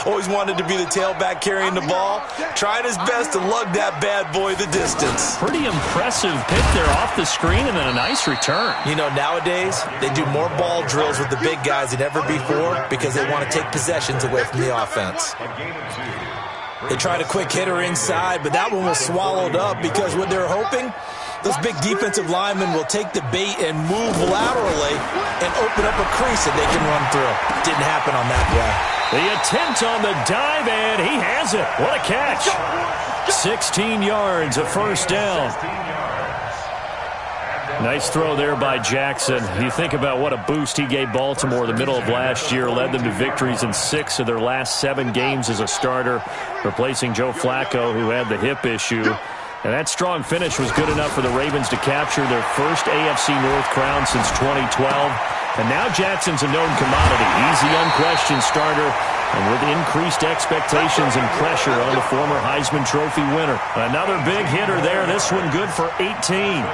Always wanted to be the tailback carrying the ball. Trying his best to lug that bad boy the distance. Pretty impressive pick there off the screen and then a nice return. You know, nowadays, they do more ball drills with the big guys than ever before because they want to take possessions away from the offense. They tried a quick hitter inside, but that one was swallowed up because what they're hoping, those big defensive linemen will take the bait and move laterally and open up a crease that they can run through. Didn't happen on that play. The attempt on the dive, and he has it. What a catch. 16 yards, a first down. Nice throw there by Jackson. You think about what a boost he gave Baltimore the middle of last year, led them to victories in 6 of their last 7 games as a starter, replacing Joe Flacco, who had the hip issue. And that strong finish was good enough for the Ravens to capture their first AFC North crown since 2012. And now Jackson's a known commodity. He's the unquestioned starter, and with increased expectations and pressure on the former Heisman Trophy winner. Another big hitter there. This one good for 18.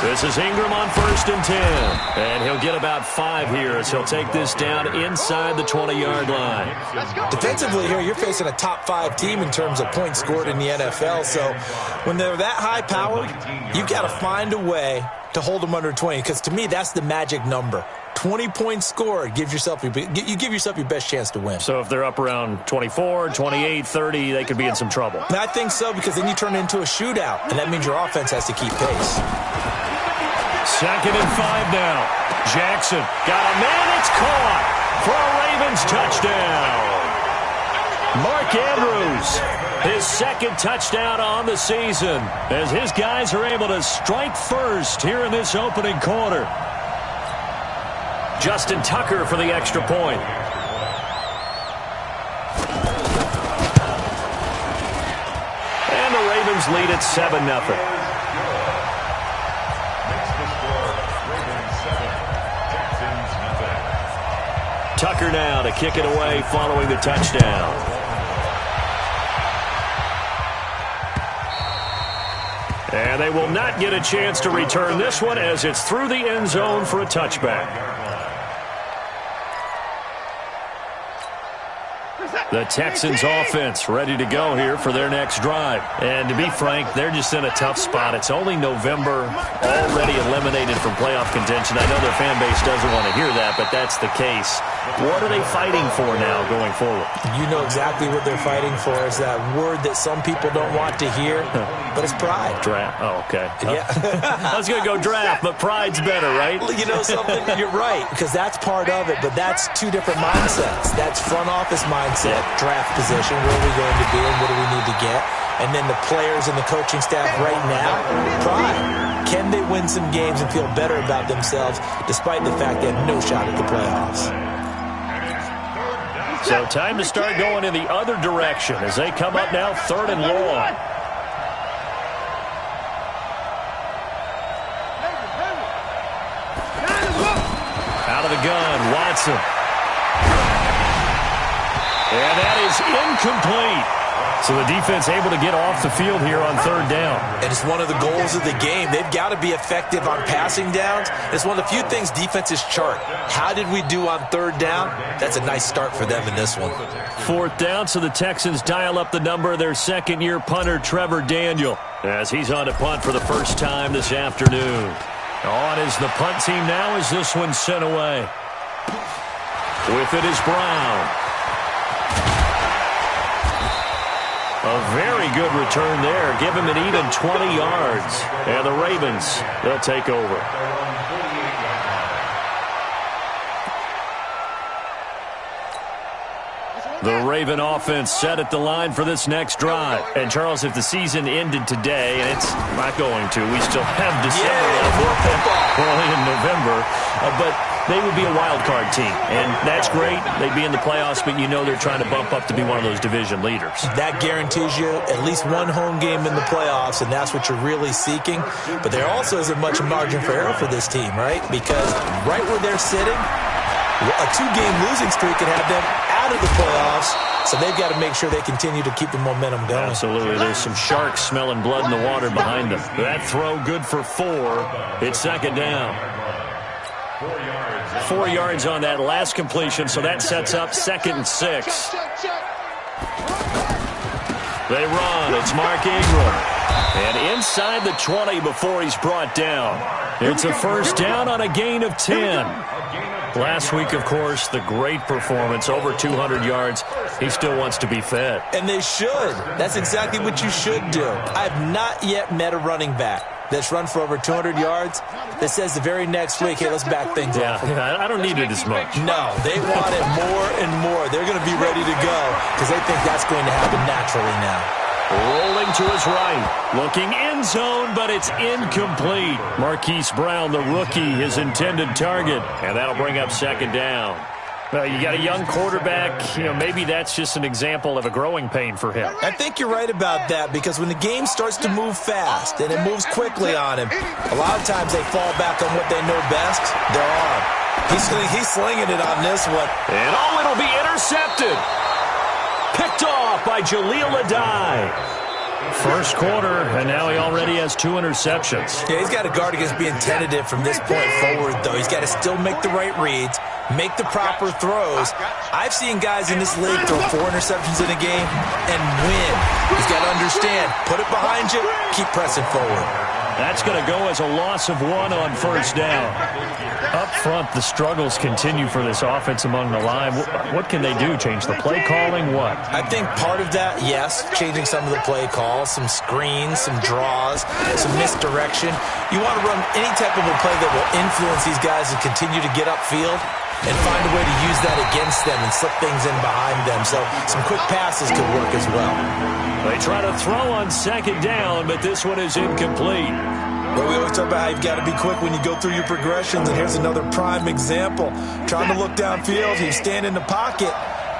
This is Ingram on 1st and 10. And he'll get about 5 here as he'll take this down inside the 20-yard line. Defensively here, you're facing a top 5 team in terms of points scored in the NFL. So when they're that high-powered, you've got to find a way to hold them under 20. Because to me, that's the magic number. 20 points scored, you give yourself your best chance to win. So if they're up around 24, 28, 30, they could be in some trouble. And I think so, because then you turn it into a shootout, and that means your offense has to keep pace. 2nd and 5 now. Jackson got a man. It's caught for a Ravens touchdown. Mark Andrews, his 2nd touchdown on the season, as his guys are able to strike first here in this opening quarter. Justin Tucker for the extra point. And the Ravens lead at 7-0. Tucker now to kick it away following the touchdown. And they will not get a chance to return this one as it's through the end zone for a touchback. The Texans offense ready to go here for their next drive. And to be frank, they're just in a tough spot. It's only November, already eliminated from playoff contention. I know their fan base doesn't want to hear that, but that's the case. What are they fighting for now going forward? You know exactly what they're fighting for. Is that word that some people don't want to hear, but it's pride. Draft. Oh, okay. Yeah. I was going to go draft, but pride's better, right? You know something? You're right, because that's part of it, but that's 2 different mindsets. That's front office mindset, draft position, where are we going to be and what do we need to get? And then the players and the coaching staff right now, pride. Can they win some games and feel better about themselves despite the fact they have no shot at the playoffs? So time to start going in the other direction as they come up now 3rd and long. Out of the gun, Watson. And that is incomplete. So the defense able to get off the field here on 3rd down. And it's one of the goals of the game. They've got to be effective on passing downs. It's one of the few things defenses chart. How did we do on 3rd down? That's a nice start for them in this one. 4th down, so the Texans dial up the number of their 2nd-year punter, Trevor Daniel, as he's on to punt for the first time this afternoon. On is the punt team now as this one's sent away. With it is Brown. A very good return there. Give him an even 20 yards. And the Ravens, they'll take over. The Raven offense set at the line for this next drive. And, Charles, if the season ended today, and it's not going to, we still have December early in November, but they would be a wild card team. And that's great. They'd be in the playoffs, but you know they're trying to bump up to be one of those division leaders. That guarantees you at least one home game in the playoffs, and that's what you're really seeking. But there also isn't much margin for error for this team, right? Because right where they're sitting, A 2-game losing streak could have them out of the playoffs, so they've got to make sure they continue to keep the momentum going. Absolutely. There's some sharks smelling blood in the water behind them. That throw good for 4. It's second down. 4 yards on that last completion, so that sets up 2nd and 6. They run. It's Mark Ingram. And inside the 20 before he's brought down. It's a first down on a gain of 10. Last week, of course, the great performance, over 200 yards. He still wants to be fed. And they should. That's exactly what you should do. I have not yet met a running back that's run for over 200 yards that says the very next week, hey, let's back things up. Yeah, I don't need it as much. No, they want it more and more. They're going to be ready to go because they think that's going to happen naturally now. Rolling to his right. Looking end zone, but it's incomplete. Marquise Brown, the rookie, his intended target. And that'll bring up second down. Well, you got a young quarterback. Maybe that's just an example of a growing pain for him. I think you're right about that because when the game starts to move fast and it moves quickly on him, a lot of times they fall back on what they know best, their arm. He's slinging it on this one. And it'll be intercepted. Picked off by Jaleel Adai. First quarter, and now he already has 2 interceptions. Yeah, he's got to guard against being tentative from this point forward, though. He's got to still make the right reads, make the proper throws. I've seen guys in this league throw 4 interceptions in a game and win. He's got to understand, put it behind you, keep pressing forward. That's going to go as a loss of 1 on first down. Up front, the struggles continue for this offense among the line. What can they do? Change the play calling? What? I think part of that, yes, changing some of the play calls, some screens, some draws, some misdirection. You want to run any type of a play that will influence these guys to continue to get upfield and find a way to use that against them and slip things in behind them. So some quick passes could work as well. They try to throw on second down, but this one is incomplete. But we always talk about how you've got to be quick when you go through your progressions, and here's another prime example. Trying to look downfield, he was standing in the pocket,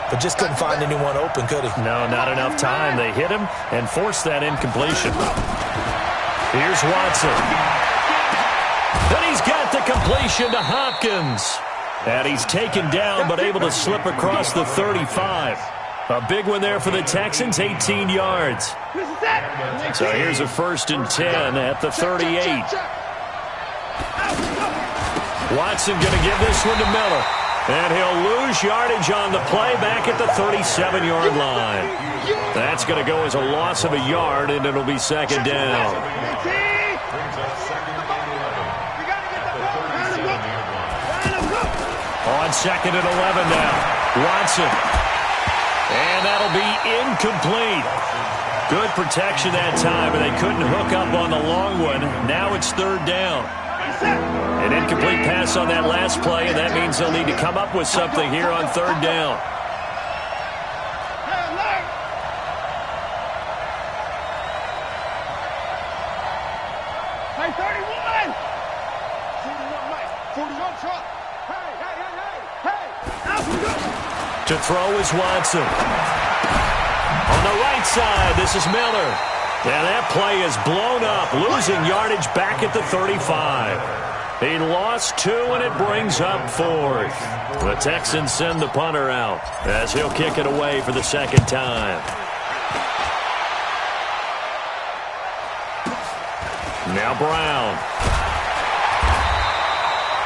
but just couldn't find anyone open, could he? No, not enough time. They hit him and forced that incompletion. Here's Watson. Then he's got the completion to Hopkins. And he's taken down, but able to slip across the 35. A big one there for the Texans, 18 yards. So here's a 1st and 10 at the 38. Watson going to give this one to Miller. And he'll lose yardage on the play back at the 37-yard line. That's going to go as a loss of a yard, and it'll be second down. On 2nd and 11 now. Watson. And that'll be incomplete. Good protection that time, but they couldn't hook up on the long one. Now it's 3rd down. An incomplete pass on that last play, and that means they'll need to come up with something here on 3rd down. Hey, 31! 41, Mike. 41 truck. To throw is Watson. On the right side, this is Miller. And that play is blown up, losing yardage back at the 35. He lost 2, and it brings up 4th. The Texans send the punter out as he'll kick it away for the 2nd time. Now Brown.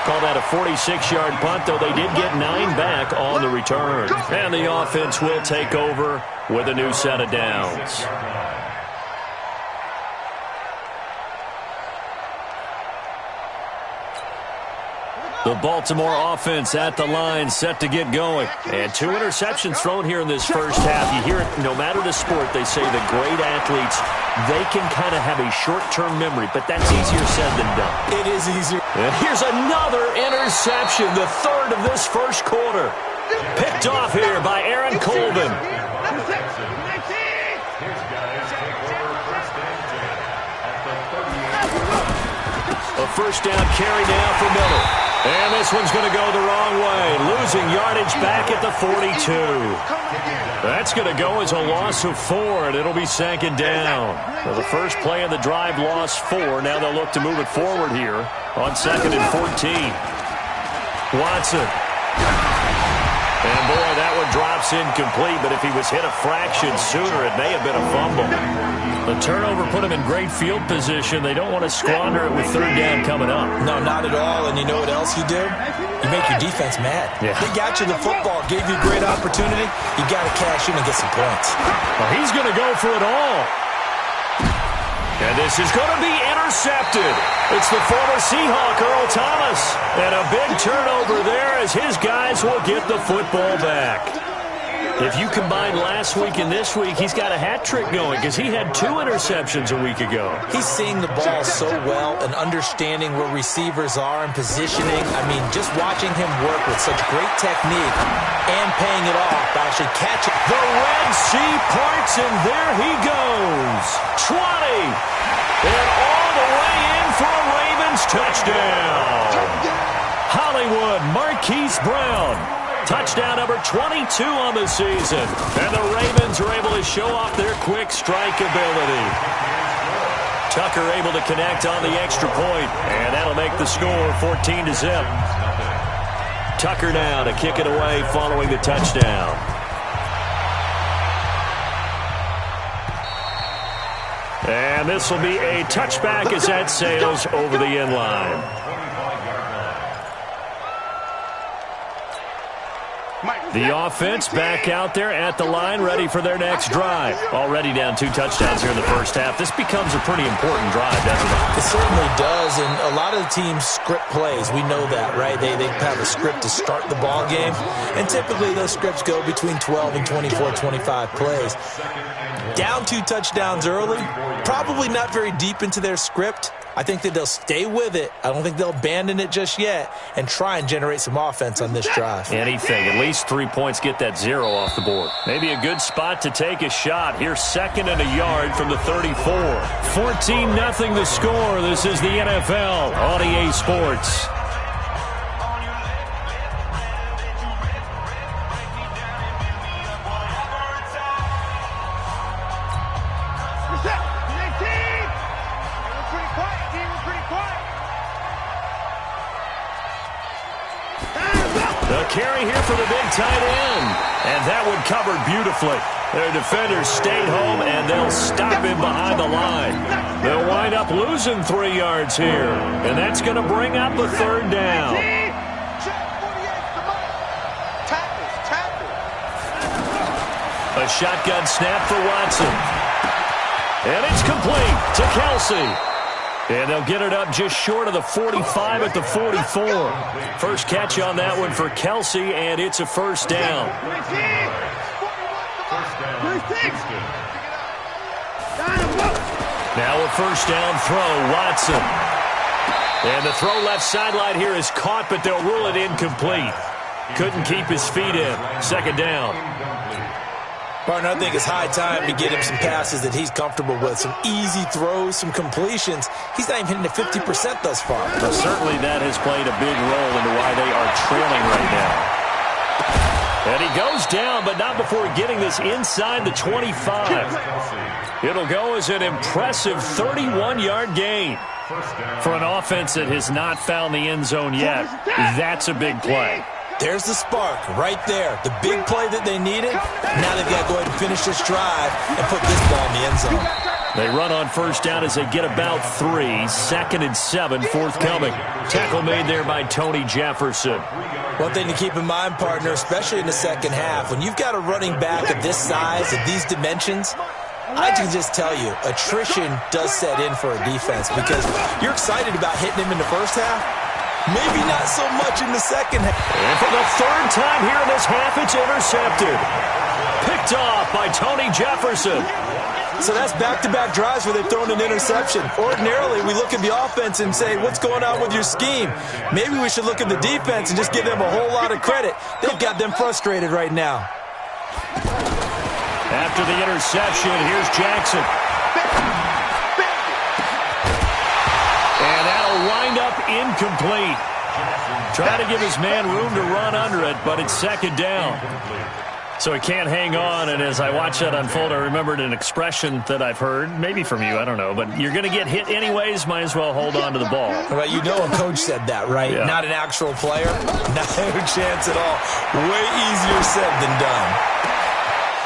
Call that a 46-yard punt, though they did get 9 back on the return. And the offense will take over with a new set of downs. The Baltimore offense at the line, set to get going. And 2 interceptions thrown here in this first half. You hear it, no matter the sport, they say the great athletes, they can kind of have a short-term memory, but that's easier said than done. It is easier. And here's another interception, the 3rd of this first quarter. Picked off here by Aaron Colvin. A first down carry now for Miller. And this one's going to go the wrong way, losing yardage back at the 42. That's going to go as a loss of 4, and it'll be 2nd down. Well, the first play of the drive lost 4. Now they'll look to move it forward here on 2nd and 14. Watson. Pass incomplete, but if he was hit a fraction sooner, it may have been a fumble. The turnover put him in great field position. They don't want to squander it with third down coming up. No, not at all. And you know what else you do? You make your defense mad. Yeah. They got you the football, gave you a great opportunity. You got to cash in and get some points. Well, he's going to go for it all. And this is going to be intercepted. It's the former Seahawk, Earl Thomas. And a big turnover there as his guys will get the football back. If you combine last week and this week, he's got a hat trick going because he had 2 interceptions a week ago. He's seeing the ball so well and understanding where receivers are and positioning. I mean, just watching him work with such great technique and paying it off by actually catching. The Red Sea parts, and there he goes. 20. And all the way in for a Ravens touchdown. Hollywood Marquise Brown. Touchdown number 22 on the season. And the Ravens are able to show off their quick strike ability. Tucker able to connect on the extra point, and that'll make the score 14-0. Tucker now to kick it away following the touchdown. And this will be a touchback as that sails over the end line. The offense back out there at the line, ready for their next drive. Already down 2 touchdowns here in the first half. This becomes a pretty important drive, doesn't it? It certainly does, and a lot of the teams script plays. We know that, right? They have a script to start the ball game, and typically those scripts go between 12 and 24, 25 plays. Down 2 touchdowns early, probably not very deep into their script. I think that they'll stay with it. I don't think they'll abandon it just yet and try and generate some offense on this drive. Anything. At least 3 points, get that 0 off the board. Maybe a good spot to take a shot. Here's 2nd and a yard from the 34. 14-0 the score. This is the NFL on EA Sports. Carry here for the big tight end. And that one covered beautifully. Their defenders stayed home, and they'll stop him behind the line. They'll wind up losing 3 yards here. And that's going to bring up a 3rd down. A shotgun snap for Watson. And it's complete to Kelsey. And they'll get it up just short of the 45 at the 44. First catch on that one for Kelsey, and it's a 1st down. Now a 1st down throw, Watson. And the throw left sideline here is caught, but they'll rule it incomplete. Couldn't keep his feet in. 2nd down. Partner, I think it's high time to get him some passes that he's comfortable with. Some easy throws, some completions. He's not even hitting at 50% thus far. Well, certainly that has played a big role into why they are trailing right now. And he goes down, but not before getting this inside the 25. It'll go as an impressive 31-yard gain. For an offense that has not found the end zone yet, that's a big play. There's the spark right there. The big play that they needed. Now they've got to go ahead and finish this drive and put this ball in the end zone. They run on 1st down as they get about 3. 2nd and 7 forthcoming. Tackle made there by Tony Jefferson. One thing to keep in mind, partner, especially in the second half, when you've got a running back of this size, of these dimensions, I can just tell you, attrition does set in for a defense because you're excited about hitting him in the first half. Maybe not so much in the second half. And for the 3rd time here in this half, it's intercepted. Picked off by Tony Jefferson. So that's back-to-back drives where they've thrown an interception. Ordinarily, we look at the offense and say, what's going on with your scheme? Maybe we should look at the defense and just give them a whole lot of credit. They've got them frustrated right now. After the interception, here's Jackson. And that'll wind up incomplete. Trying to give his man room to run under it, but it's 2nd down. So he can't hang on, and as I watch that unfold, I remembered an expression that I've heard, maybe from you, I don't know, but you're going to get hit anyways, might as well hold on to the ball. Well, you know a coach said that, right? Yeah. Not an actual player? No chance at all. Way easier said than done.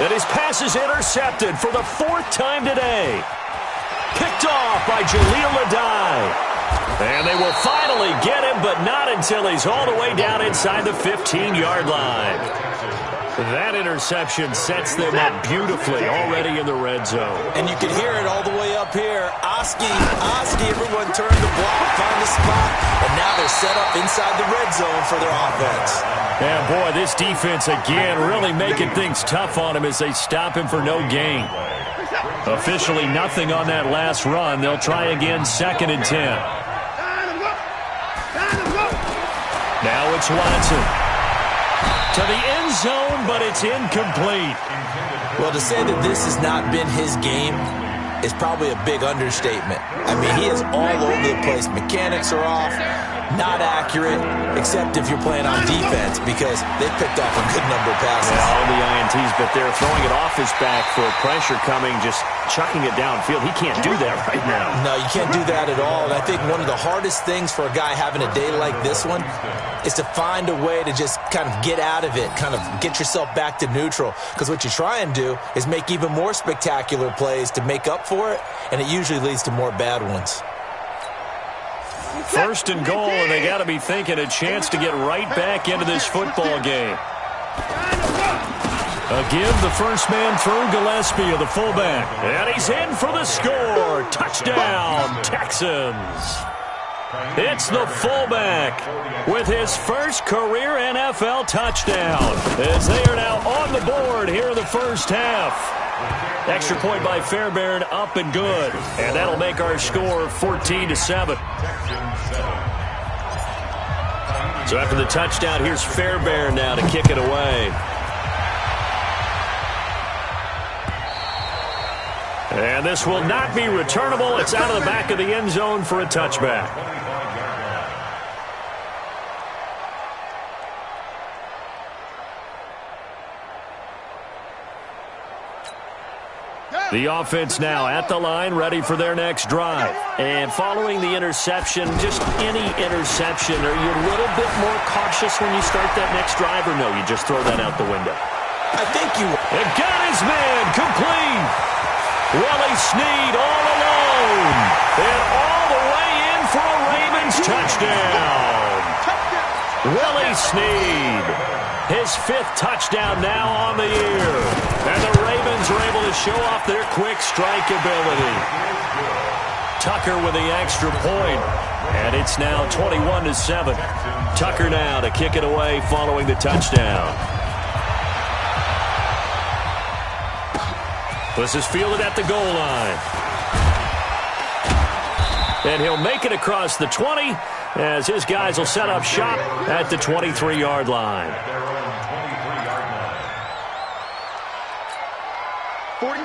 And his pass is intercepted for the 4th time today. Picked off by Jaleel Adai. And they will finally get him, but not until he's all the way down inside the 15-yard line. That interception sets them up beautifully already in the red zone. And you can hear it all the way up here. Oski, everyone turned the block, found the spot, and now they're set up inside the red zone for their offense. Yeah, boy, this defense again really making things tough on him as they stop him for no gain. Officially nothing on that last run. They'll try again, 2nd and 10. Now it's Watson. To the end zone, but it's incomplete. Well, to say that this has not been his game is probably a big understatement. I mean, he is all over the place. Mechanics are off, not accurate, except if you're playing on defense, because they picked off a good number of passes. Yeah, all the INTs, but they're throwing it off his back for pressure coming, just chucking it downfield. He can't do that right now. No, you can't do that at all. And I think one of the hardest things for a guy having a day like this one is to find a way to just kind of get out of it, kind of get yourself back to neutral. Because what you try and do is make even more spectacular plays to make up for it, and it usually leads to more bad ones. 1st and goal, and they got to be thinking a chance to get right back into this football game. A give, the first man through, Gillespie of the fullback. And he's in for the score. Touchdown, Texans. It's the fullback with his first career NFL touchdown as they are now on the board here in the first half. Extra point by Fairbairn, up and good. And that'll make our score 14-7. So after the touchdown, here's Fairbairn now to kick it away. And this will not be returnable. It's out of the back of the end zone for a touchback. The offense now at the line, ready for their next drive. And following the interception, just any interception, are you a little bit more cautious when you start that next drive, or no, you just throw that out the window? I think you... And got his man complete. Willie Snead all alone. And all the way in for a Ravens touchdown. Willie Snead. His 5th touchdown now on the year. And the Ravens are able to show off their quick strike ability. Tucker with the extra point. And it's now 21-7. Tucker now to kick it away following the touchdown. This is fielded at the goal line. And he'll make it across the 20 as his guys will set up shop at the 23-yard line.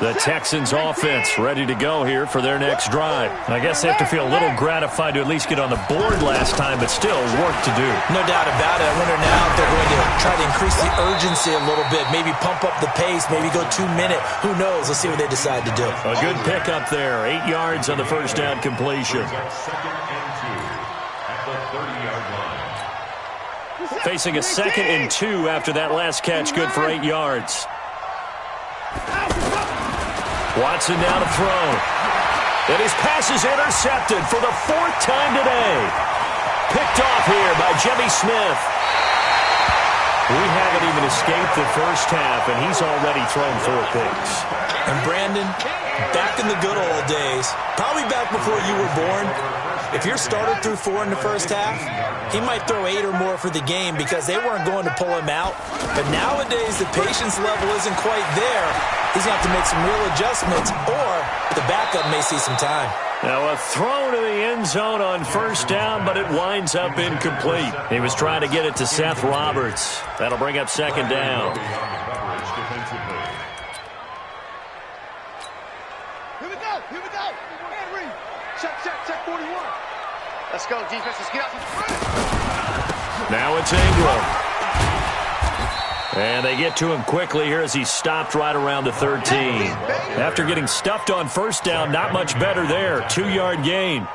The Texans offense ready to go here for their next drive. I guess they have to feel a little gratified to at least get on the board last time, but still work to do. No doubt about it. I wonder now if they're going to try to increase the urgency a little bit, maybe pump up the pace, maybe go 2-minute. Who knows? Let's see what they decide to do. A good pickup there. 8 yards on the first down completion. Facing a 2nd and 2 after that last catch, good for 8 yards. Watson now to throw. And his pass is intercepted for the 4th time today. Picked off here by Jimmy Smith. We haven't even escaped the first half, and he's already thrown 4 picks. And Brandon, back in the good old days, probably back before you were born, if your starter threw 4 in the first half, he might throw 8 or more for the game because they weren't going to pull him out. But nowadays, the patience level isn't quite there. He's going to have to make some real adjustments, or the backup may see some time. Now a throw to the end zone on first down, but it winds up incomplete. He was trying to get it to Seth Roberts. That'll bring up 2nd down. Here we go. And read. Check 41. Let's go, defense. Let's get out. Now it's Ingram. And they get to him quickly here as he stopped right around the 13. After getting stuffed on first down, not much better there. 2-yard gain.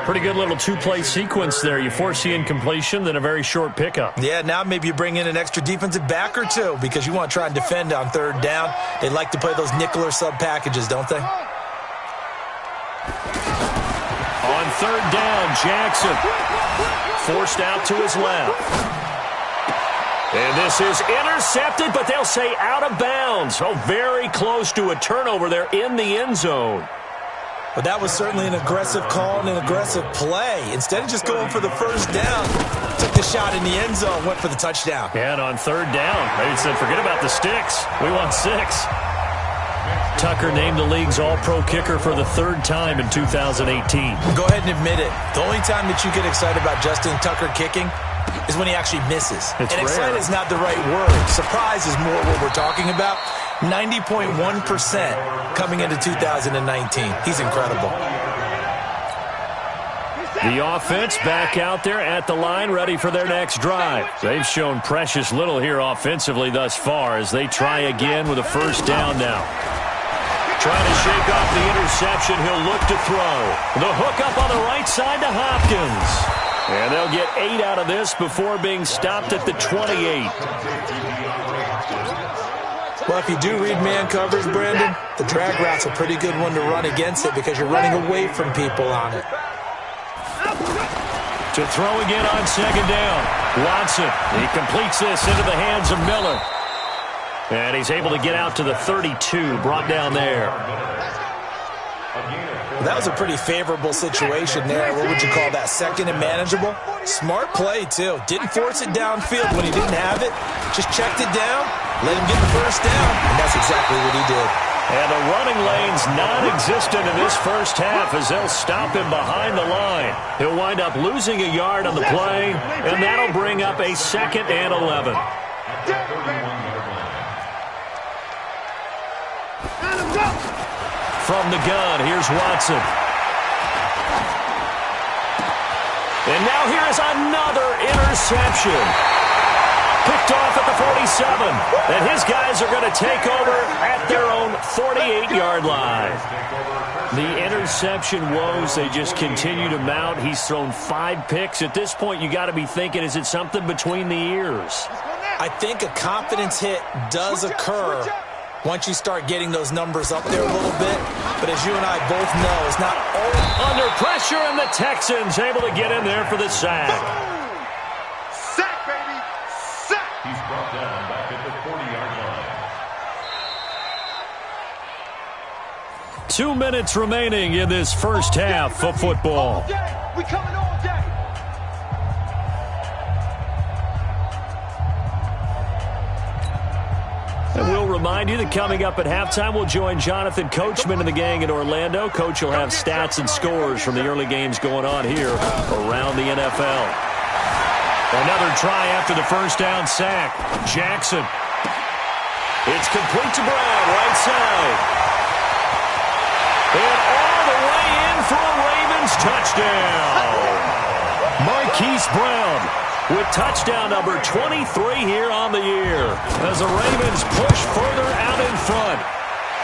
Pretty good little two-play sequence there. You force the incompletion, then a very short pickup. Yeah, now maybe you bring in an extra defensive back or two because you want to try and defend on third down. They like to play those nickel or sub packages, don't they? On third down, Jackson forced out to his left. And this is intercepted, but they'll say out of bounds. Oh, very close to a turnover there in the end zone. But that was certainly an aggressive call and an aggressive play. Instead of just going for the first down, took the shot in the end zone, went for the touchdown. And on third down, they said, forget about the sticks. We want 6. Tucker named the league's all-pro kicker for the 3rd time in 2018. Go ahead and admit it. The only time that you get excited about Justin Tucker kicking is when he actually misses. It's and rare. excited is not the right word. Surprise is more what we're talking about. 90.1% coming into 2019. He's incredible. The offense back out there at the line, ready for their next drive. They've shown precious little here offensively thus far as they try again with a first down now. Trying to shake off the interception. He'll look to throw. The hook up on the right side to Hopkins. And they'll get 8 out of this before being stopped at the 28. Well, if you do read man coverage, Brandon, the drag route's a pretty good one to run against it because you're running away from people on it. To throw again on second down. Watson, he completes this into the hands of Miller. And he's able to get out to the 32, brought down there. Well, that was a pretty favorable situation there. What would you call that? Second and manageable? Smart play, too. Didn't force it downfield when he didn't have it. Just checked it down, let him get the first down, and that's exactly what he did. And the running lane's non-existent in this first half as they'll stop him behind the line. He'll wind up losing a yard on the play, and that'll bring up a 2nd and 11. From the gun, here's Watson. And now here is another interception. Picked off at the 47. And his guys are going to take over at their own 48-yard line. The interception woes, they just continue to mount. He's thrown 5 picks. At this point, you got to be thinking, is it something between the ears? I think a confidence hit does occur once you start getting those numbers up there a little bit. But as you and I both know, it's not all under pressure, and the Texans able to get in there for the sack. Sack, baby! Sack! He's brought down back at the 40-yard line. 2 minutes remaining in this first half of football. We coming all day. And we'll remind you that coming up at halftime, we'll join Jonathan Coachman and the gang in Orlando. Coach will have stats and scores from the early games going on here around the NFL. Another try after the first down sack. Jackson. It's complete to Brown, right side. And all the way in for a Ravens touchdown. Marquise Brown with touchdown number 23 here on the year as the Ravens push further out in front.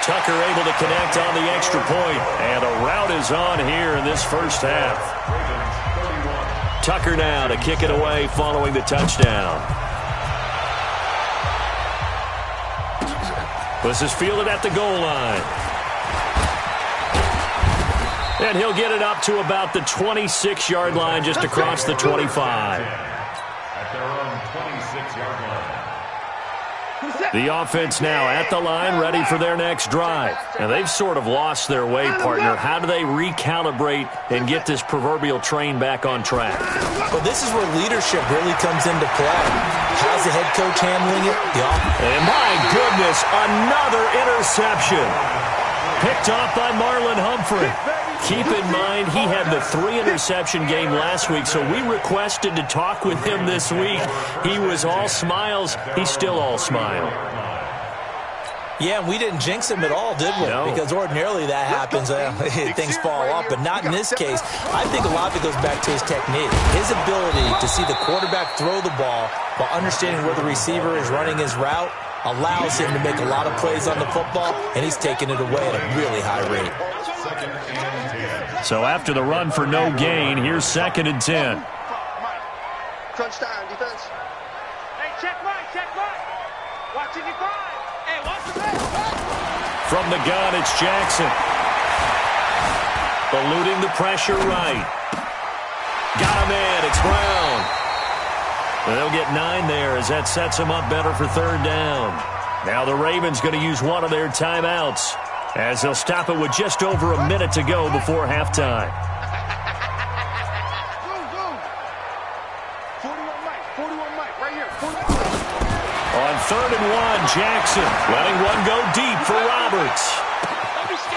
Tucker able to connect on the extra point, and a rout is on here in this first half. Tucker now to kick it away following the touchdown. This is fielded at the goal line. And he'll get it up to about the 26-yard line just across the 25. The offense now at the line, ready for their next drive. And they've sort of lost their way, partner. How do they recalibrate and get this proverbial train back on track? Well, this is where leadership really comes into play. How's the head coach handling it? And my goodness, another interception. Picked off by Marlon Humphrey. Keep in mind, he had the 3-interception game last week, so we requested to talk with him this week. He was all smiles. He's still all smile. Yeah, we didn't jinx him at all, did we? No. Because ordinarily that happens. Things fall off, but not in this case. I think a lot of it goes back to his technique. His ability to see the quarterback throw the ball while understanding where the receiver is running his route allows him to make a lot of plays on the football, and he's taking it away at a really high rate. So after the run for no gain, here's 2nd and 10. Crunch time, defense. Hey, check right. Watching your five. Hey, watch the back. From the gun, it's Jackson. Eluding the pressure right. Got him in. It's Brown. They'll get 9 there as that sets them up better for 3rd down. Now the Ravens going to use one of their timeouts as they'll stop it with just over a minute to go before halftime. 41 Mike, right here. 41. On 3rd and 1, Jackson letting one go deep for Roberts.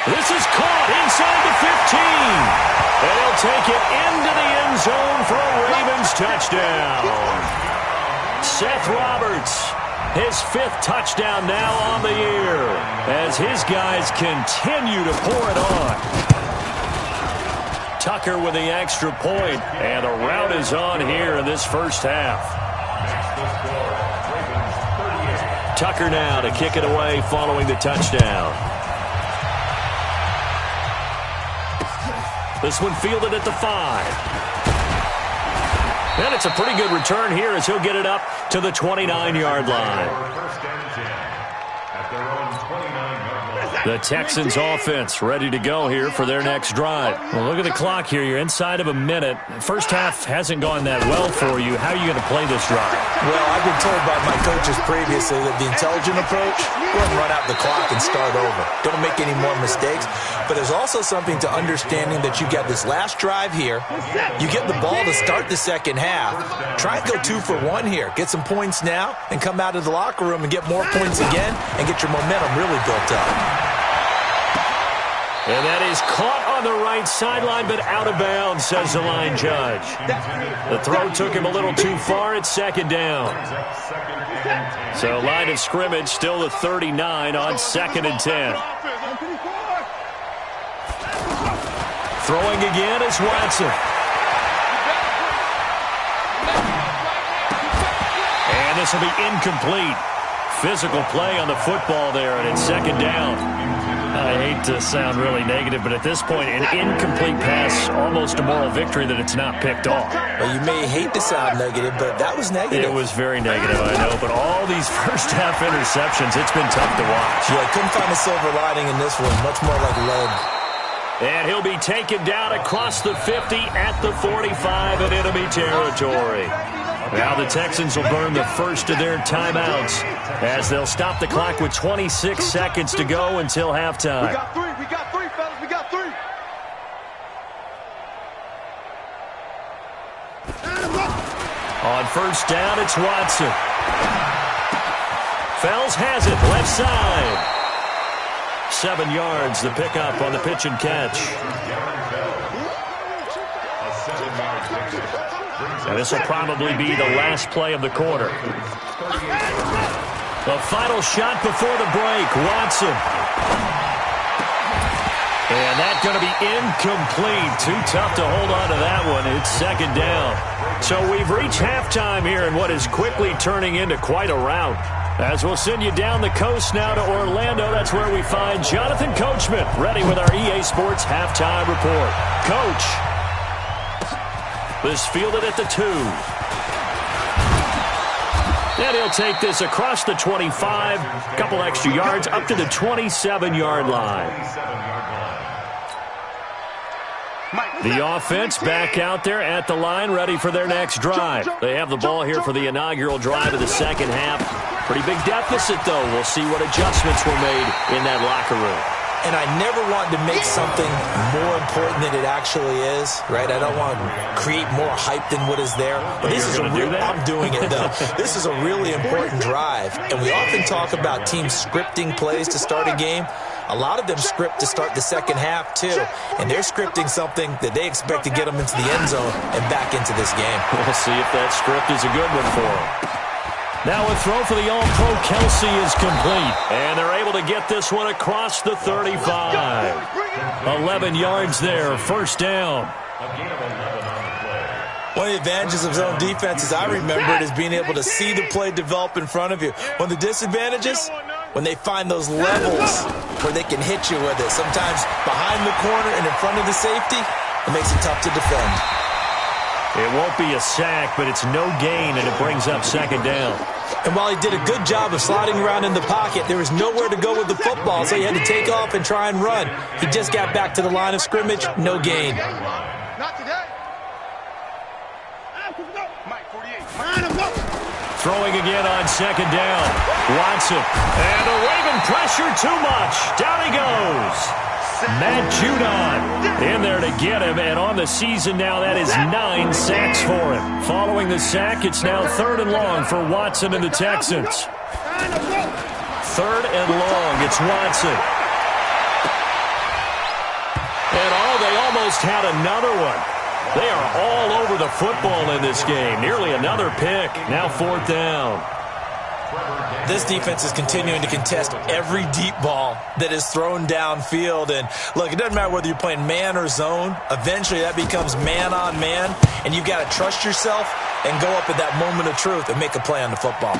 This is caught inside the 15. And he'll take it into the end zone for a Ravens touchdown. Seth Roberts, his 5th touchdown now on the year as his guys continue to pour it on. Tucker with the extra point, and the rout is on here in this first half. Tucker now to kick it away following the touchdown. This one fielded at the 5. And it's a pretty good return here as he'll get it up to the 29-yard line. The Texans offense ready to go here for their next drive. Well, look at the clock here. You're inside of a minute. First half hasn't gone that well for you. How are you going to play this drive? Well, I've been told by my coaches previously that the intelligent approach, go ahead and run out the clock and start over. Don't make any more mistakes. But there's also something to understanding that you get this last drive here. You get the ball to start the second half. Try and go 2 for 1 here. Get some points now and come out of the locker room and get more points again and get your momentum really built up. And that is caught on the right sideline, but out of bounds, says the line judge. The throw took him a little too far. It's 2nd down. So line of scrimmage still the 39 on 2nd and 10. Throwing again is Watson. And this will be incomplete. Physical play on the football there, and it's 2nd down. I hate to sound really negative, but at this point, an incomplete pass, almost a moral victory that it's not picked off. Well, you may hate to sound negative, but that was negative. It was very negative, I know. But all these first-half interceptions, it's been tough to watch. Yeah, I couldn't find a silver lining in this one. Much more like lead. And he'll be taken down across the 50 at the 45 in enemy territory. Now the Texans will burn the first of their timeouts as they'll stop the clock with 26 seconds to go until halftime. We got 3, fellas, we got 3. On 1st down, it's Watson. Fells has it, left side. 7 yards, the pickup on the pitch and catch. And this will probably be the last play of the quarter. The final shot before the break, Watson. And that's going to be incomplete. Too tough to hold on to that one. It's 2nd down. So we've reached halftime here in what is quickly turning into quite a rout. As we'll send you down the coast now to Orlando, that's where we find Jonathan Coachman ready with our EA Sports halftime report. Coach. This fielded at the 2. And he'll take this across the 25, couple extra yards, up to the 27-yard line. The offense back out there at the line, ready for their next drive. They have the ball here for the inaugural drive of the second half. Pretty big deficit, though. We'll see what adjustments were made in that locker room. And I never want to make something more important than it actually is, right? I don't want to create more hype than what is there. But this is a real, I'm doing it, though. This is a really important drive. And we often talk about teams scripting plays to start a game. A lot of them script to start the second half, too. And they're scripting something that they expect to get them into the end zone and back into this game. We'll see if that script is a good one for them. Now a throw for the All-Pro Kelsey is complete. And they're able to get this one across the 35. 11 yards there, first down. One of the advantages of zone defenses I remembered is being able to see the play develop in front of you. One of the disadvantages, when they find those levels where they can hit you with it. Sometimes behind the corner and in front of the safety, it makes it tough to defend. It won't be a sack, but it's no gain, and it brings up second down. And while he did a good job of sliding around in the pocket, there was nowhere to go with the football, so he had to take off and try and run. He just got back to the line of scrimmage, no gain. Not today. Throwing again on second down. Watson. And the Raven pressure too much. Down he goes. Matt Judon in there to get him, and on the season now, that is 9 sacks for him. Following the sack, it's now 3rd and long for Watson and the Texans. 3rd and long, it's Watson. And they almost had another one. They are all over the football in this game. Nearly another pick. Now 4th down. This defense is continuing to contest every deep ball that is thrown downfield. And look, it doesn't matter whether you're playing man or zone. Eventually that becomes man on man, and you've got to trust yourself and go up at that moment of truth and make a play on the football.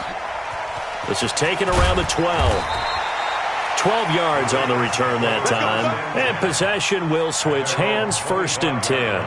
This is taken around the 12. 12 yards on the return that time. And possession will switch hands, 1st and 10.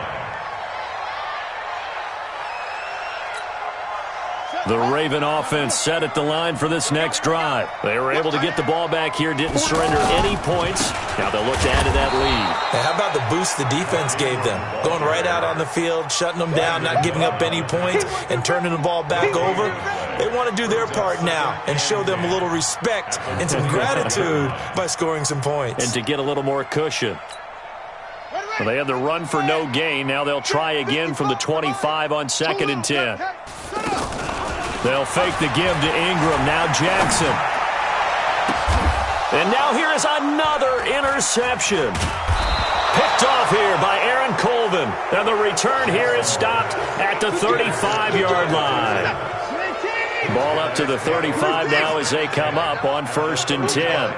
The Raven offense set at the line for this next drive. They were able to get the ball back here, didn't surrender any points. Now they'll look to add to that lead. Hey, how about the boost the defense gave them? Going right out on the field, shutting them down, not giving up any points, and turning the ball back over. They want to do their part now and show them a little respect and some gratitude by scoring some points. And to get a little more cushion. Well, they had the run for no gain. Now they'll try again from the 25 on 2nd and 10. They'll fake the give to Ingram. Now Jackson. And now here is another interception. Picked off here by Aaron Colvin. And the return here is stopped at the 35-yard line. Ball up to the 35 now as they come up on 1st and 10.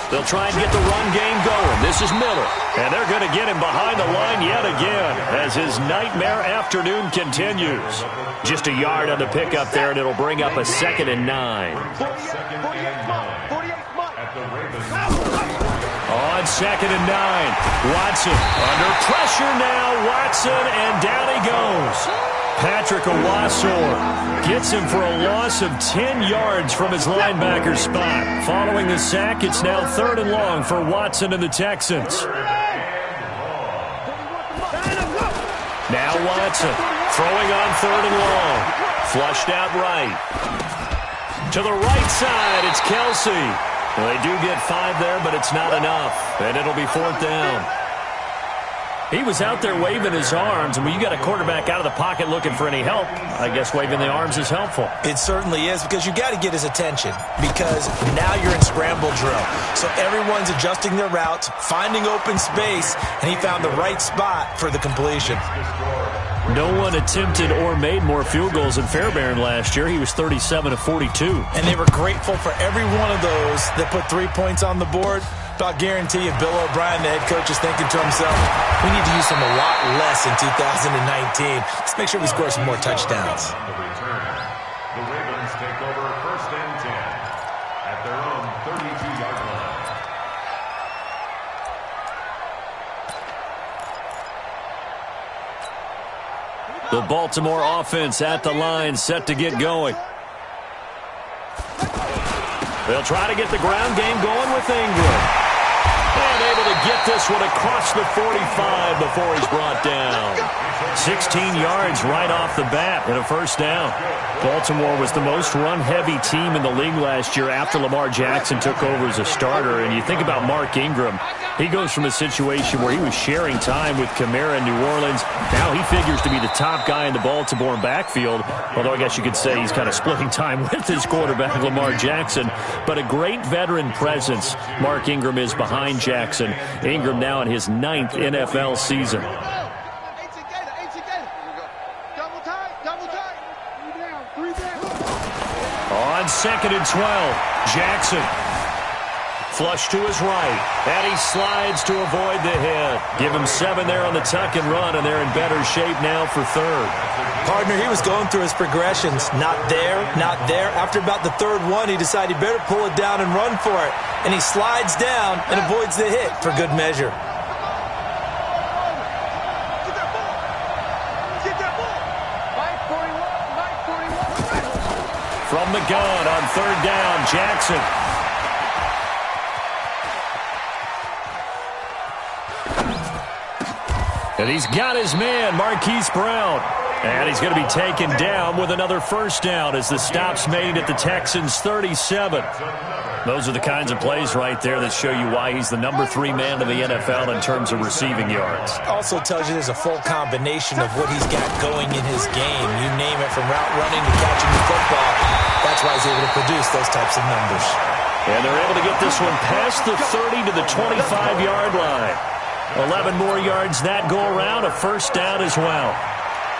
They'll try and get the run game going. This is Miller. And they're going to get him behind the line yet again as his nightmare afternoon continues. Just a yard on the pickup there, and it'll bring up a 2nd and 9. On 2nd and 9, Watson under pressure now. Watson, and down he goes. Patrick Owasor gets him for a loss of 10 yards from his linebacker spot. Following the sack, it's now 3rd and long for Watson and the Texans. Now Watson throwing on 3rd and long. Flushed out right. To the right side, it's Kelsey. Well, they do get 5 there, but it's not enough. And it'll be 4th down. He was out there waving his arms, and when you got a quarterback out of the pocket looking for any help, I guess waving the arms is helpful. It certainly is, because you got to get his attention, because now you're in scramble drill. So everyone's adjusting their routes, finding open space, and he found the right spot for the completion. No one attempted or made more field goals than Fairbairn last year. He was 37 of 42. And they were grateful for every one of those that put 3 points on the board. But I'll guarantee you, Bill O'Brien, the head coach, is thinking to himself, we need to use him a lot less in 2019. Let's make sure we score some more touchdowns. The Ravens take over 1st and 10 at their own 32-yard line. The Baltimore offense at the line, set to get going. They'll try to get the ground game going with Ingram. And able to get this one across the 45 before he's brought down. 16 yards right off the bat and a 1st down. Baltimore was the most run-heavy team in the league last year after Lamar Jackson took over as a starter. And you think about Mark Ingram, he goes from a situation where he was sharing time with Kamara in New Orleans. Now he figures to be the top guy in the Baltimore backfield, although I guess you could say he's kind of splitting time with his quarterback, Lamar Jackson. But a great veteran presence Mark Ingram is behind Jackson. Ingram now in his 9th NFL season. 2nd and 12. Jackson. Flush to his right, and he slides to avoid the hit. Give him 7 there on the tuck and run, and they're in better shape now for 3rd. Partner, he was going through his progressions. Not there, not there. After about the 3rd one, he decided he better pull it down and run for it. And he slides down and avoids the hit for good measure. From the gun on 3rd down, Jackson. And he's got his man, Marquise Brown. And he's going to be taken down with another 1st down as the stop's made at the Texans' 37. Those are the kinds of plays right there that show you why he's the number 3 man in the NFL in terms of receiving yards. Also tells you there's a full combination of what he's got going in his game. You name it, from route running to catching the football. That's why he's able to produce those types of numbers. And they're able to get this one past the 30 to the 25-yard line. 11 more yards that go around, a 1st down as well.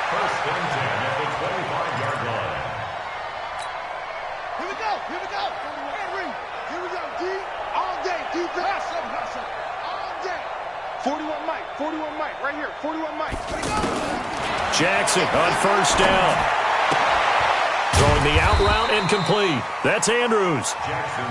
1st and 10 at the 25-yard line. Here we go. Henry, here we go. D, all day. Defense. Hustle. All day. 41 Mike, right here. 41 Mike. Here we go. Jackson on 1st down. Throwing the out route incomplete. That's Andrews.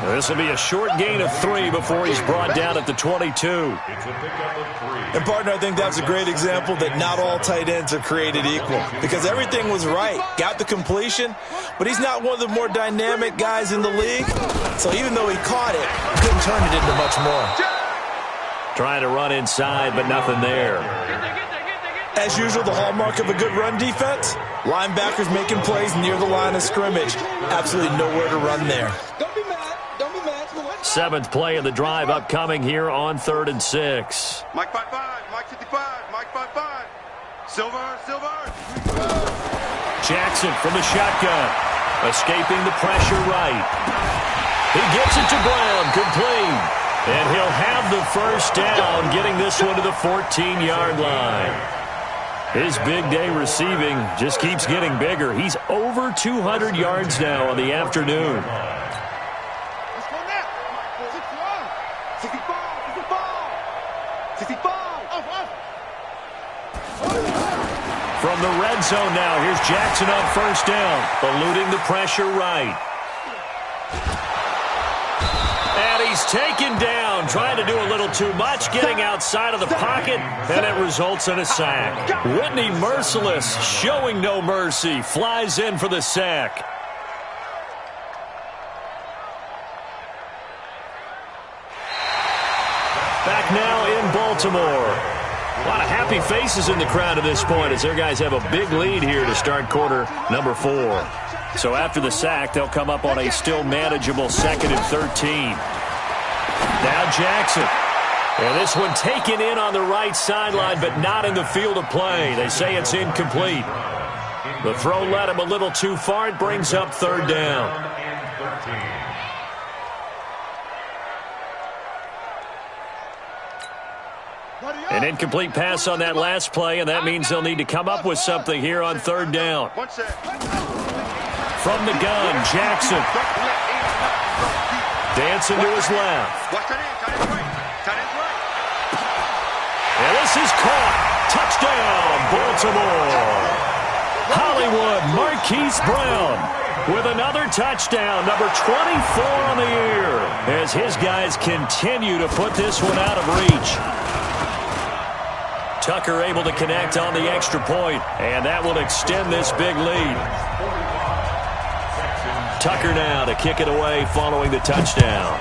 This will be a short gain of 3 before he's brought down at the 22. It's a pickup of 3. And, partner, I think that's a great example that not all tight ends are created equal, because everything was right. Got the completion, but he's not one of the more dynamic guys in the league. So even though he caught it, he couldn't turn it into much more. Trying to run inside, but nothing there. As usual, the hallmark of a good run defense, linebackers making plays near the line of scrimmage. Absolutely nowhere to run there. Don't be mad. 7th play of the drive upcoming here on 3rd and 6. Mike 5-5, Mike 55, Mike 5-5. Silver. Jackson from the shotgun. Escaping the pressure right. He gets it to Brown, complete. And he'll have the 1st down, getting this one to the 14-yard line. His big day receiving just keeps getting bigger. He's over 200 yards now on the afternoon. Let's go now. 65. From the red zone now, here's Jackson on 1st down, eluding the pressure right. And he's taken down, trying to do a little too much, getting outside of the pocket, and it results in a sack. Whitney Merciless, showing no mercy, flies in for the sack. Back now in Baltimore. A lot of happy faces in the crowd at this point as their guys have a big lead here to start quarter number 4. So after the sack, they'll come up on a still manageable 2nd and 13. Now Jackson. And this one taken in on the right sideline, but not in the field of play. They say it's incomplete. The throw led him a little too far. It brings up 3rd down. An incomplete pass on that last play, and that means they'll need to come up with something here on 3rd down. From the gun, Jackson. Dancing to his left. And this is caught. Touchdown, Baltimore. Hollywood Marquise Brown with another touchdown, number 24 on the year, as his guys continue to put this one out of reach. Tucker able to connect on the extra point, and that will extend this big lead. Tucker now to kick it away following the touchdown.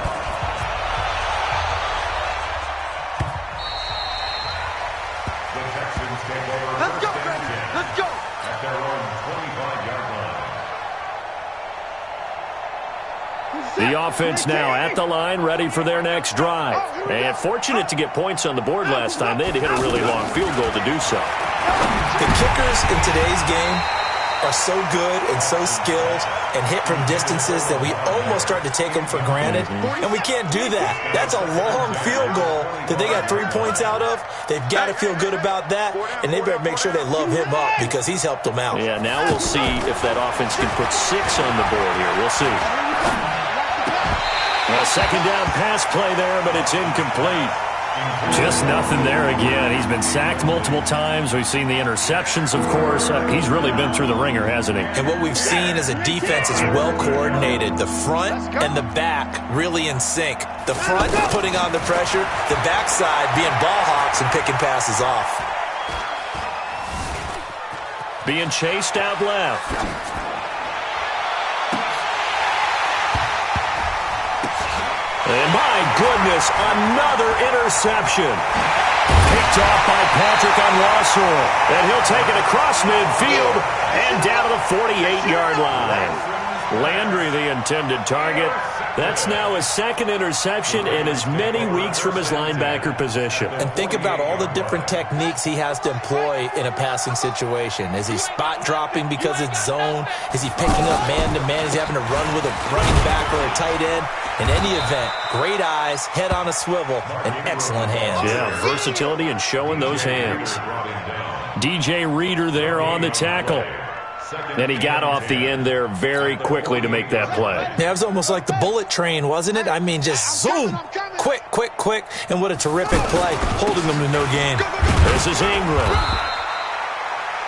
The Texans take over. Let's go, baby. Let's go. At their own 25-yard line. The offense now at the line, ready for their next drive. And fortunate to get points on the board last time. They had to hit a really long field goal to do so. The kickers in today's game are so good and so skilled and hit from distances that we almost start to take them for granted, and we can't do that. That's a long field goal that they got 3 points out of. They've got to feel good about that, and they better make sure they love him up because he's helped them out. Yeah, now we'll see if that offense can put 6 on the board here. We'll see. A second down pass play there, but it's incomplete. Just nothing there again. He's been sacked multiple times. We've seen the interceptions, of course. He's really been through the ringer, hasn't he? And what we've seen is a defense that's well coordinated. The front and the back really in sync. The front putting on the pressure, the backside being ball hawks and picking passes off. Being chased out left. And my goodness, another interception. Picked off by Patrick Onwuasor. And he'll take it across midfield and down to the 48-yard line. Landry, the intended target. That's now his second interception in as many weeks from his linebacker position. And think about all the different techniques he has to employ in a passing situation. Is he spot dropping because it's zone? Is he picking up man-to-man? Is he having to run with a running back or a tight end? In any event, great eyes, head on a swivel, and excellent hands. Yeah, versatility and showing those hands. DJ Reader there on the tackle. And he got off the end there very quickly to make that play. Yeah, it was almost like the bullet train, wasn't it? I mean, just zoom, quick, quick, quick, and what a terrific play, holding them to no gain. This is Ingram.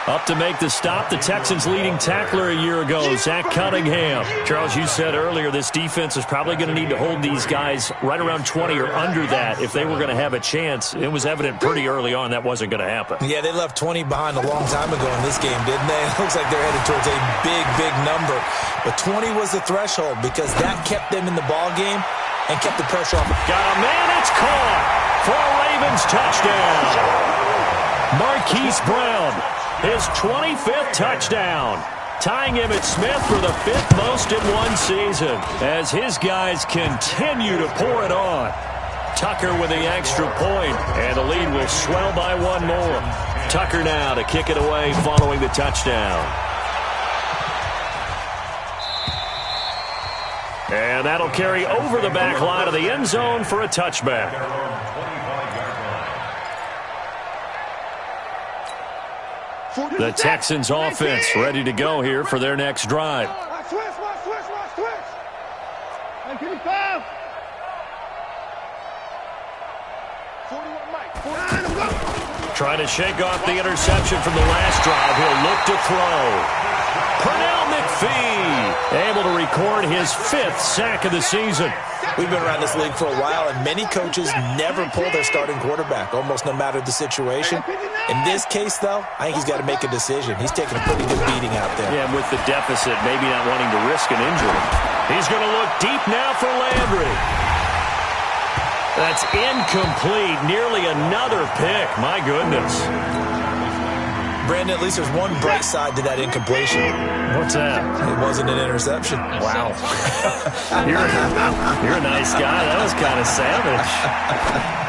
Up to make the stop, the Texans' leading tackler a year ago, Zach Cunningham. Charles, you said earlier this defense is probably going to need to hold these guys right around 20 or under that if they were going to have a chance. It was evident pretty early on that wasn't going to happen. Yeah, they left 20 behind a long time ago in this game, didn't they? It looks like they're headed towards a big, big number. But 20 was the threshold because that kept them in the ball game and kept the pressure off. Got a man, it's caught for a Ravens touchdown. Marquise Brown. His 25th touchdown, tying Emmitt Smith for the 5th most in one season as his guys continue to pour it on. Tucker with the extra point, and the lead will swell by one more. Tucker now to kick it away following the touchdown. And that'll carry over the back line of the end zone for a touchback. The Texans offense ready to go here for their next drive. Trying to shake off the interception from the last drive. He'll look to throw. Pernell McPhee able to record his 5th sack of the season. We've been around this league for a while, and many coaches never pull their starting quarterback, almost no matter the situation. In this case, though, I think he's got to make a decision. He's taking a pretty good beating out there. Yeah, and with the deficit, maybe not wanting to risk an injury. He's going to look deep now for Landry. That's incomplete. Nearly another pick. My goodness. Brandon, at least there's one bright side to that incompletion. What's that? It wasn't an interception. Wow. You're a nice guy. That was kind of savage.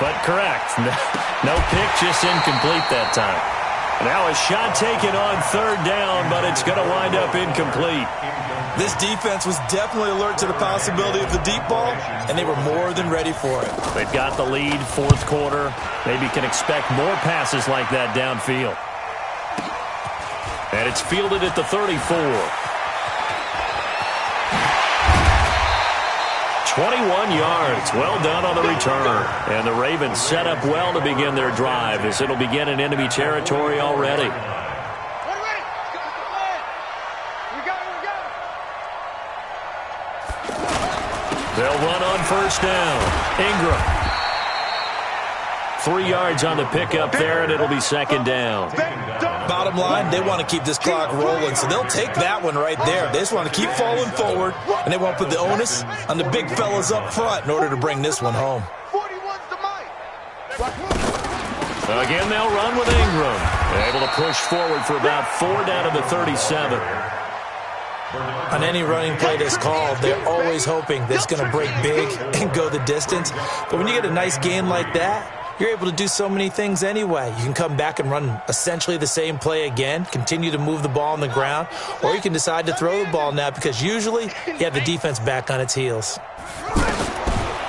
But correct. No pick, just incomplete that time. Now a shot taken on 3rd down, but it's going to wind up incomplete. This defense was definitely alert to the possibility of the deep ball, and they were more than ready for it. They've got the lead, 4th quarter. Maybe can expect more passes like that downfield. And it's fielded at the 34. 21 yards. Well done on the return. And the Ravens set up well to begin their drive as it'll begin in enemy territory already. They'll run on 1st down. Ingram. 3 yards on the pickup there, and it'll be 2nd down. Bottom line, they want to keep this clock rolling, so they'll take that one right there. They just want to keep falling forward, and they want to put the onus on the big fellas up front in order to bring this one home. Again, they'll run with Ingram. Able to push forward for about 4 down to the 37. On any running play that's called, they're always hoping that it's going to break big and go the distance. But when you get a nice gain like that, you're able to do so many things anyway. You can come back and run essentially the same play again, continue to move the ball on the ground, or you can decide to throw the ball now because usually you have the defense back on its heels.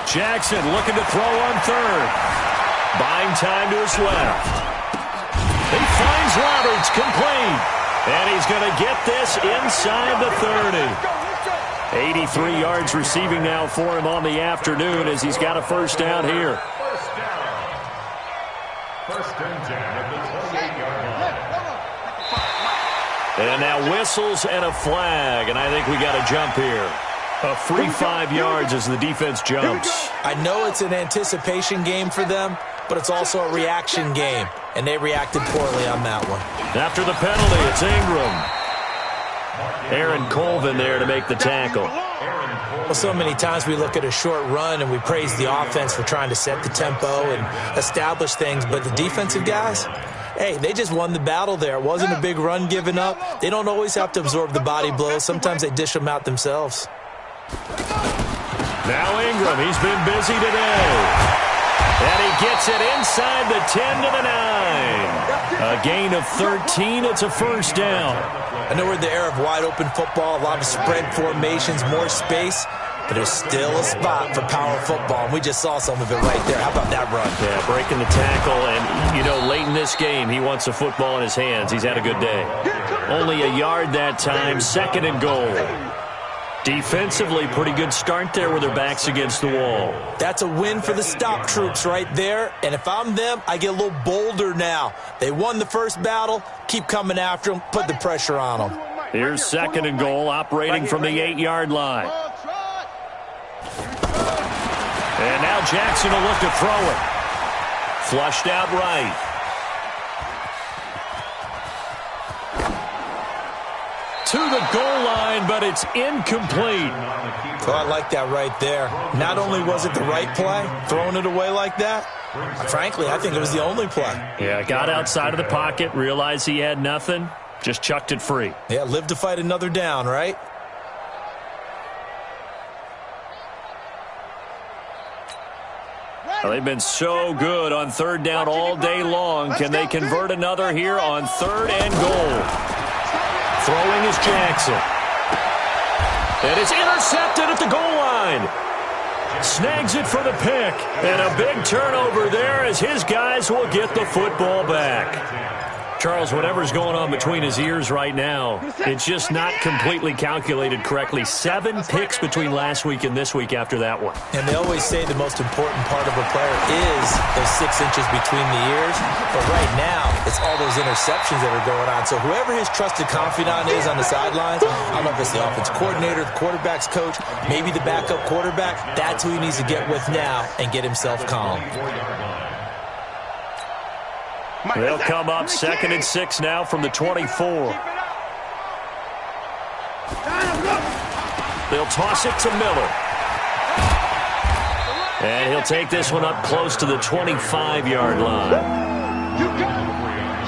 Jackson looking to throw on third. Buying time to his left. He finds Roberts complete. And he's going to get this inside the 30. 83 yards receiving now for him on the afternoon as he's got a first down here. First and 10 at the 28-yard line. And now whistles and a flag, and I think we got a jump here. A free 5 yards as the defense jumps. I know it's an anticipation game for them, but it's also a reaction game, and they reacted poorly on that one. After the penalty, it's Ingram. Aaron Colvin there to make the tackle. Well, so many times we look at a short run and we praise the offense for trying to set the tempo and establish things, but the defensive guys, hey, they just won the battle there. It wasn't a big run given up. They don't always have to absorb the body blows. Sometimes they dish them out themselves. Now Ingram, he's been busy today. And he gets it inside the 10 to the 9. A gain of 13. It's a first down. I know we're in the era of wide-open football, a lot of spread formations, more space, but there's still a spot for power football, and we just saw some of it right there. How about that run? Yeah, breaking the tackle, and, you know, late in this game, he wants the football in his hands. He's had a good day. Only a yard that time, second and goal. Defensively, pretty good start there with their backs against the wall. That's a win for the stop troops right there. And if I'm them, I get a little bolder now. They won the first battle. Keep coming after them. Put the pressure on them. Here's second and goal, operating from the 8-yard line. And now Jackson will look to throw it. Flushed out right. To the goal line, but it's incomplete. Oh, I like that right there. Not only was it the right play, throwing it away like that, frankly, I think it was the only play. Yeah, got outside of the pocket, realized he had nothing, just chucked it free. Yeah, live to fight another down, right? Well, they've been so good on third down all day long. Can they convert another here on third and goal? Throwing is Jackson. And it's intercepted at the goal line. Snags it for the pick. And a big turnover there as his guys will get the football back. Charles, whatever's going on between his ears right now, it's just not completely calculated correctly. 7 picks between last week and this week after that one. And they always say the most important part of a player is those 6 inches between the ears. But right now, it's all those interceptions that are going on. So whoever his trusted confidant is on the sidelines, I don't know if it's the offense coordinator, the quarterback's coach, maybe the backup quarterback, that's who he needs to get with now and get himself calm. They'll come up 2nd and 6 now from the 24. They'll toss it to Miller. And he'll take this one up close to the 25-yard line.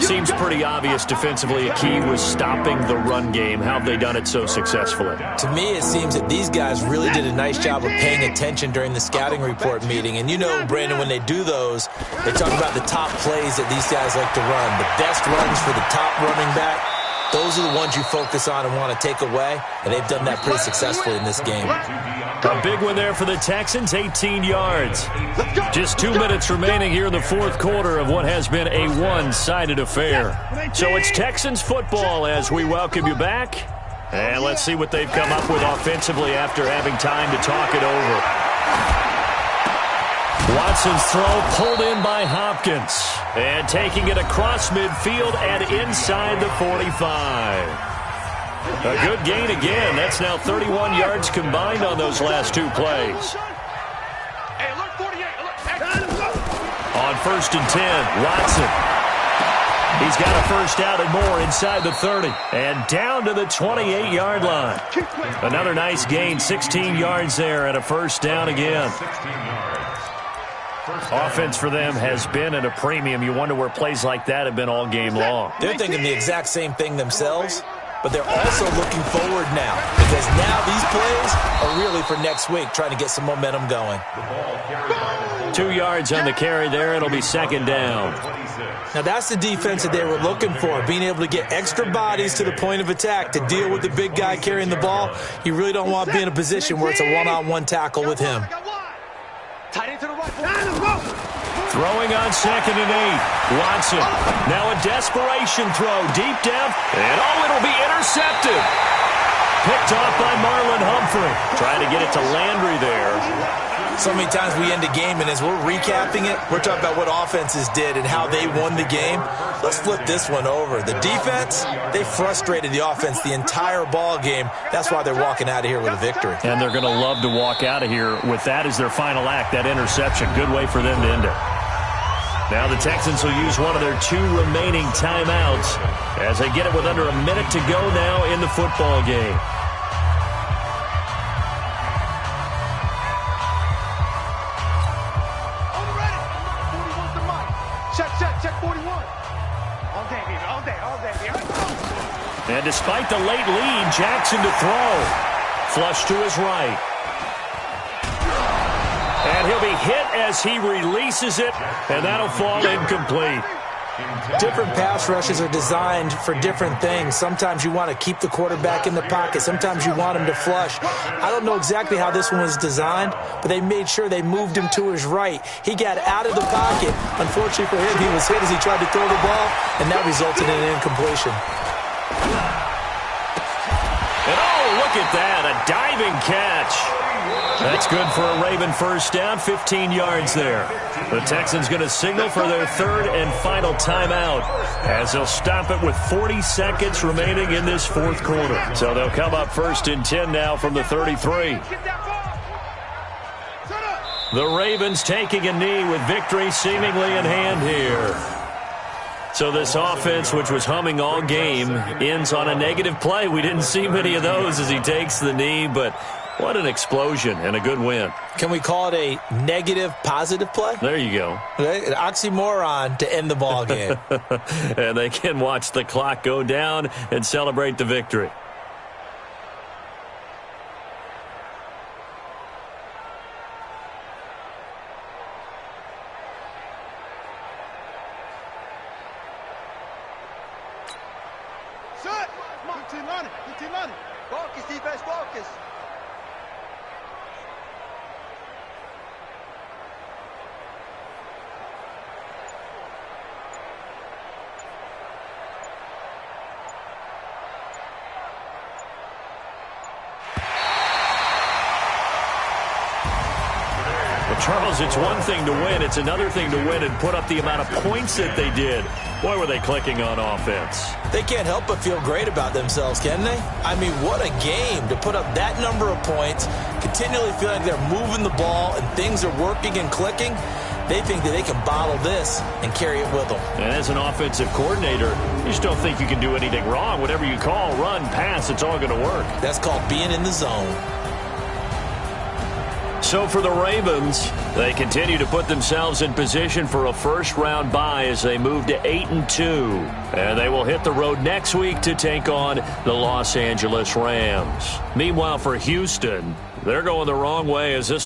Seems pretty obvious defensively a key was stopping the run game. How have they done it so successfully? To me, it seems that these guys really did a nice job of paying attention during the scouting report meeting. And you know, Brandon, when they do those, they talk about the top plays that these guys like to run. The best runs for the top running back, those are the ones you focus on and want to take away. And they've done that pretty successfully in this game. A big one there for the Texans, 18 yards. Just 2 minutes remaining here in the fourth quarter of what has been a one-sided affair. So it's Texans football as we welcome you back. And let's see what they've come up with offensively after having time to talk it over. Watson's throw pulled in by Hopkins. And taking it across midfield and inside the 45. A good gain again. That's now 31 yards combined on those last 2 plays. On 1st and 10, Watson. He's got a first down and more inside the 30. And down to the 28-yard line. Another nice gain, 16 yards there and a first down again. Offense for them has been at a premium. You wonder where plays like that have been all game long. They're thinking the exact same thing themselves. but they're also looking forward now because now these plays are really for next week, trying to get some momentum going. 2 yards on the carry there. It'll be second down. Now, that's the defense that they were looking for, being able to get extra bodies to the point of attack to deal with the big guy carrying the ball. You really don't want to be in a position where it's a one-on-one tackle with him. Throwing on 2nd and 8. Watson. Now a desperation throw deep down. And it'll be intercepted. Picked off by Marlon Humphrey. Trying to get it to Landry there. So many times we end a game, and as we're recapping it, we're talking about what offenses did and how they won the game. Let's flip this one over. The defense, they frustrated the offense the entire ball game. That's why they're walking out of here with a victory. And they're going to love to walk out of here with that as their final act, that interception. Good way for them to end it. Now the Texans will use one of their 2 remaining timeouts as they get it with under a minute to go now in the football game. Check 41. All day, baby. All day, baby. And despite the late lead, Jackson to throw. Flush to his right. And he'll be hit as he releases it, and that'll fall incomplete. Different pass rushes are designed for different things. Sometimes you want to keep the quarterback in the pocket. Sometimes you want him to flush. I don't know exactly how this one was designed, but they made sure they moved him to his right. He got out of the pocket. Unfortunately for him, he was hit as he tried to throw the ball, and that resulted in an incompletion. And oh, look at that, a diving catch. That's good for a Raven first down, 15 yards there. The Texans going to signal for their 3rd and final timeout as they'll stop it with 40 seconds remaining in this 4th quarter. So they'll come up 1st and 10 now from the 33. The Ravens taking a knee with victory seemingly in hand here. So this offense, which was humming all game, ends on a negative play. We didn't see many of those as he takes the knee, but what an explosion and a good win. Can we call it a negative positive play? There you go. An oxymoron to end the ball game. And they can watch the clock go down and celebrate the victory. Set. Come on, 15-90. Focus, defense, focus. Charles, it's one thing to win. It's another thing to win and put up the amount of points that they did. Boy, were they clicking on offense. They can't help but feel great about themselves, can they? I mean, what a game to put up that number of points, continually feeling like they're moving the ball and things are working and clicking. They think that they can bottle this and carry it with them. And as an offensive coordinator, you just don't think you can do anything wrong. Whatever you call, run, pass, it's all going to work. That's called being in the zone. So for the Ravens, they continue to put themselves in position for a first-round bye as they move to 8-2. And they will hit the road next week to take on the Los Angeles Rams. Meanwhile, for Houston, they're going the wrong way as this